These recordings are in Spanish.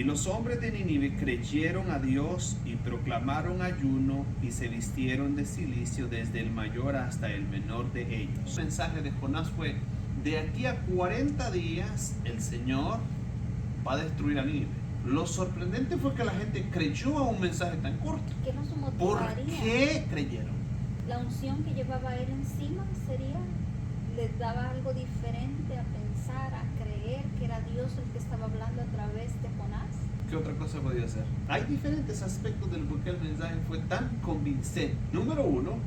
Y los hombres de Nínive creyeron a Dios y proclamaron ayuno y se vistieron de cilicio desde el mayor hasta el menor de ellos. El mensaje de Jonás fue: de aquí a 40 días el Señor va a destruir a Nínive. Lo sorprendente fue que la gente creyó a un mensaje tan corto. ¿Qué nos motivaría? ¿Por qué creyeron? La unción que llevaba él encima les daba algo diferente a pensar, a creer que era Dios el que estaba hablando a través de Jonás. ¿Qué otra cosa podía hacer? Hay diferentes aspectos del por qué el mensaje fue tan convincente. Número uno,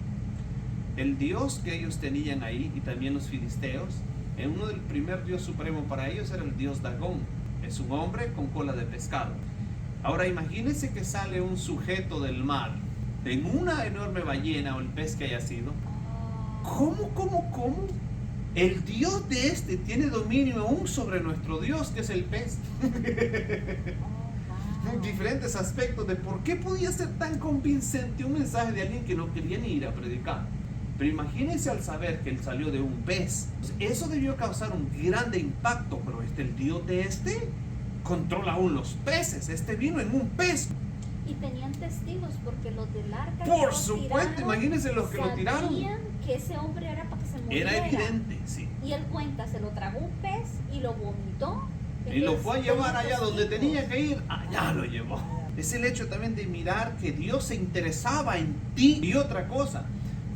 el Dios que ellos tenían ahí, y también los filisteos, uno del primer Dios supremo para ellos era el Dios Dagón. Es un hombre con cola de pescado. Ahora imagínense que sale un sujeto del mar en una enorme ballena o el pez que haya sido. ¿Cómo? El Dios de este tiene dominio aún sobre nuestro Dios, que es el pez. Diferentes aspectos de por qué podía ser tan convincente un mensaje de alguien que no quería ni ir a predicar. Pero imagínense al saber que él salió de un pez. Eso debió causar un grande impacto. Pero el Dios de este controla aún los peces. Este vino en un pez. Y tenían testigos porque los del arca, por supuesto, imagínense los que lo tiraron. Sabían que ese hombre era para que se muriera. Era evidente, sí. Y él cuenta, se lo tragó un pez y lo vomitó. Y lo fue a llevar allá donde tenía que ir. Allá lo llevó. Es el hecho también de mirar que Dios se interesaba en ti. Y otra cosa,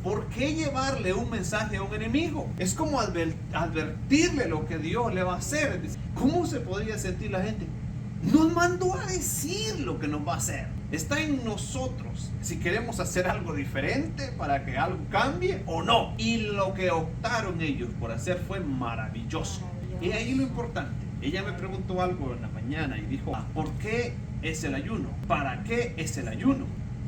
¿por qué llevarle un mensaje a un enemigo? Es como advertirle lo que Dios le va a hacer. ¿Cómo se podría sentir la gente? Nos mandó a decir lo que nos va a hacer. Está en nosotros si queremos hacer algo diferente para que algo cambie o no. Y lo que optaron ellos por hacer fue maravilloso. Y ahí lo importante. Ella me preguntó algo en la mañana y dijo: ¿por qué es el ayuno? ¿Para qué es el ayuno?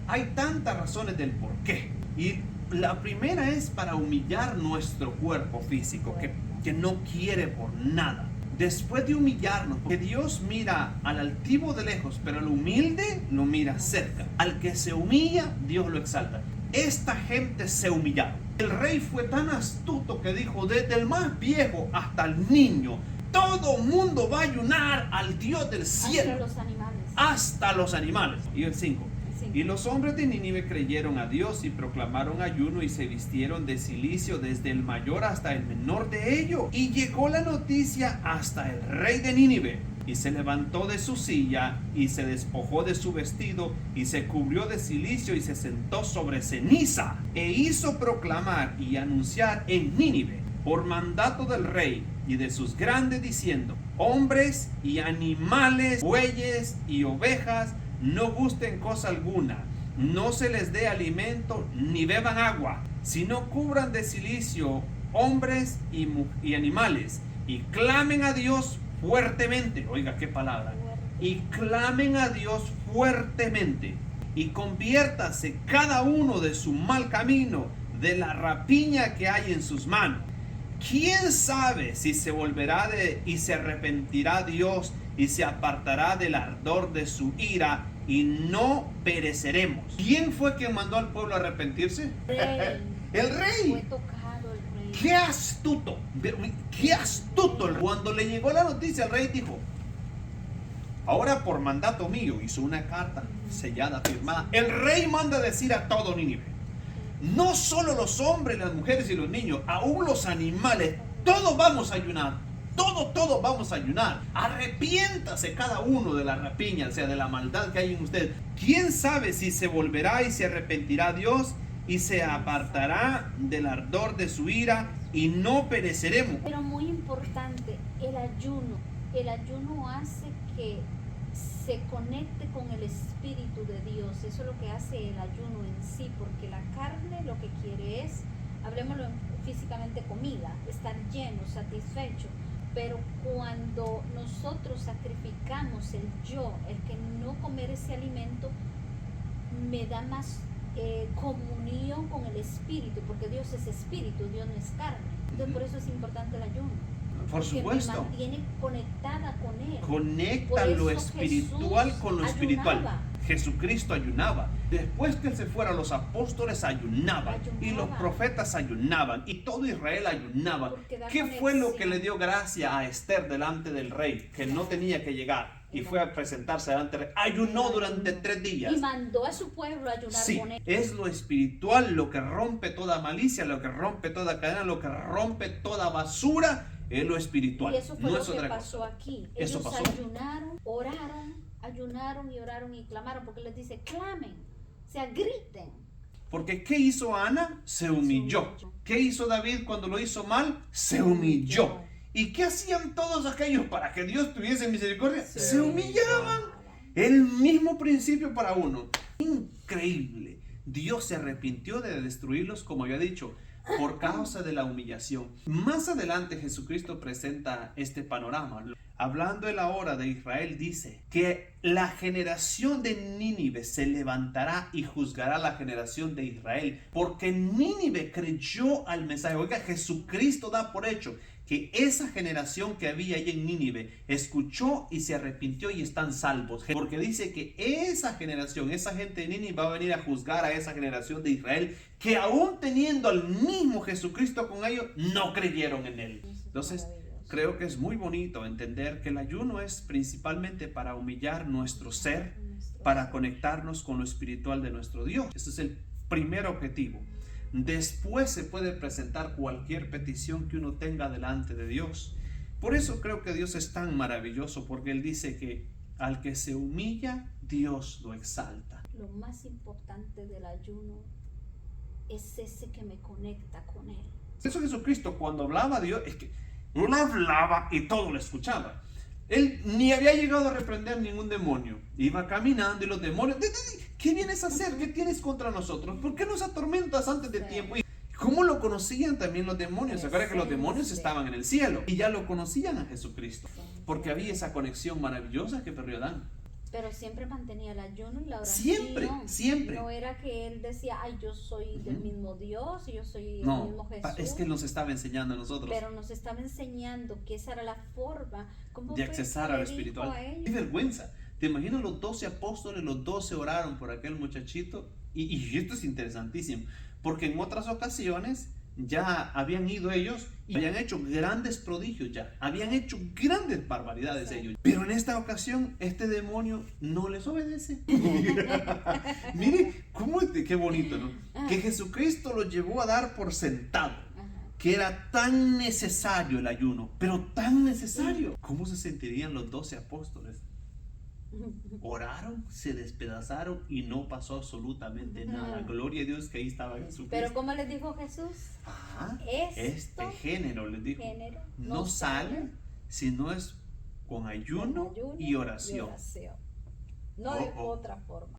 Hay tantas razones del por qué. Y la primera es para humillar nuestro cuerpo físico que no quiere por nada. Después de humillarnos, porque Dios mira al altivo de lejos, pero al humilde lo mira cerca. Al que se humilla, Dios lo exalta. Esta gente se humillaron. El rey fue tan astuto que dijo: desde el más viejo hasta el niño, todo mundo va a ayunar al Dios del cielo. Hasta los animales. Hasta los animales. Y el 5. Y los hombres de Nínive creyeron a Dios y proclamaron ayuno y se vistieron de cilicio desde el mayor hasta el menor de ellos. Y llegó la noticia hasta el rey de Nínive. Y se levantó de su silla y se despojó de su vestido y se cubrió de cilicio y se sentó sobre ceniza. E hizo proclamar y anunciar en Nínive por mandato del rey y de sus grandes diciendo: hombres y animales, bueyes y ovejas, no gusten cosa alguna, no se les dé alimento ni beban agua, sino cubran de cilicio hombres y animales, y clamen a Dios fuertemente. Oiga qué palabra. Y clamen a Dios fuertemente, y conviértase cada uno de su mal camino, de la rapiña que hay en sus manos. ¿Quién sabe si se volverá y se arrepentirá Dios y se apartará del ardor de su ira y no pereceremos? ¿Quién fue quien mandó al pueblo a arrepentirse? El rey. Fue tocado el rey. ¡Qué astuto! ¡Qué astuto! Cuando le llegó la noticia, el rey dijo: ahora por mandato mío, hizo una carta sellada, firmada. El rey manda decir a todo Nínive: no solo los hombres, las mujeres y los niños, aún los animales, todos vamos a ayunar. Todos vamos a ayunar. Arrepiéntase cada uno de la rapiña, o sea, de la maldad que hay en usted. ¿Quién sabe si se volverá y se arrepentirá Dios y se apartará del ardor de su ira y no pereceremos? Pero muy importante, el ayuno. El ayuno hace que se conecte con el Espíritu de Dios. Eso es lo que hace el ayuno en sí, porque la carne lo que quiere es, hablemoslo físicamente, comida, estar lleno, satisfecho. Pero cuando nosotros sacrificamos el yo, el que no comer ese alimento, me da más comunión con el Espíritu, porque Dios es Espíritu, Dios no es carne. Entonces por eso es importante el ayuno. Por supuesto. Me mantiene conectada con Él. Conecta lo espiritual Jesús con lo ayunaba. Espiritual. Jesucristo ayunaba. Después que Él se fuera, los apóstoles ayunaban. Y los profetas ayunaban. Y todo Israel ayunaba. ¿Qué fue lo que le dio gracia a Esther delante del rey? Que no tenía que llegar. y fue a presentarse delante del rey. Ayunó durante 3 días. Y mandó a su pueblo a ayunar Sí, con él. es lo espiritual lo que rompe toda malicia, lo que rompe toda cadena, lo que rompe toda basura, es lo espiritual. Y eso fue no lo es que otra pasó cosa. aquí. Eso Ellos pasó. ayunaron y oraron y clamaron, porque les dice, clamen, o sea, griten. Porque ¿qué hizo Ana? Se humilló. ¿Qué hizo David cuando lo hizo mal? Se humilló. ¿Y qué hacían todos aquellos para que Dios tuviese misericordia? Se humillaban. El mismo principio para uno. Increíble. Dios se arrepintió de destruirlos, como había dicho, por causa de la humillación. Más adelante Jesucristo presenta este panorama. Hablando él ahora de Israel, dice que la generación de Nínive se levantará y juzgará a la generación de Israel, porque Nínive creyó al mensaje. Oiga, Jesucristo da por hecho que esa generación que había ahí en Nínive escuchó y se arrepintió y están salvos, porque dice que esa generación, esa gente de Nínive va a venir a juzgar a esa generación de Israel, que aún teniendo al mismo Jesucristo con ellos, no creyeron en él. Entonces, creo que es muy bonito entender que el ayuno es principalmente para humillar nuestro ser, para conectarnos con lo espiritual de nuestro Dios. Ese es el primer objetivo. Después se puede presentar cualquier petición que uno tenga delante de Dios. Por eso creo que Dios es tan maravilloso, porque Él dice que al que se humilla, Dios lo exalta. Lo más importante del ayuno es ese que me conecta con Él. Por eso Jesucristo, cuando hablaba a Dios, es que Él hablaba y todo lo escuchaba. Él ni había llegado a reprender ningún demonio. Iba caminando y los demonios, ¿qué vienes a hacer? ¿Qué tienes contra nosotros? ¿Por qué nos atormentas antes de tiempo? ¿Y cómo lo conocían también los demonios? ¿Se acuerdan que los demonios estaban en el cielo? Y ya lo conocían a Jesucristo, porque había esa conexión maravillosa que perdió Adán. Pero siempre mantenía el ayuno y la oración. Siempre. No era que él decía, ay, yo soy del mismo Dios y yo soy el No, mismo Jesús. es que Él nos estaba enseñando a nosotros. Pero nos estaba enseñando que esa era la forma de accesar a lo espiritual. ¡Qué vergüenza! ¿Te imaginas los 12 apóstoles? Los 12 oraron por aquel muchachito. Y esto es interesantísimo, porque en otras ocasiones ya habían ido ellos y habían hecho grandes prodigios, ya habían hecho grandes barbaridades ellos, pero en esta ocasión este demonio no les obedece. Mire qué bonito, ¿no? Que Jesucristo lo llevó a dar por sentado que era tan necesario el ayuno, pero tan necesario. ¿Cómo se sentirían los 12 apóstoles? Oraron, se despedazaron y no pasó absolutamente nada. Gloria a Dios que ahí estaba Jesucristo. Pero ¿cómo les dijo Jesús? Este género, les dijo, no sale si no es con ayuno y oración. No de otra forma.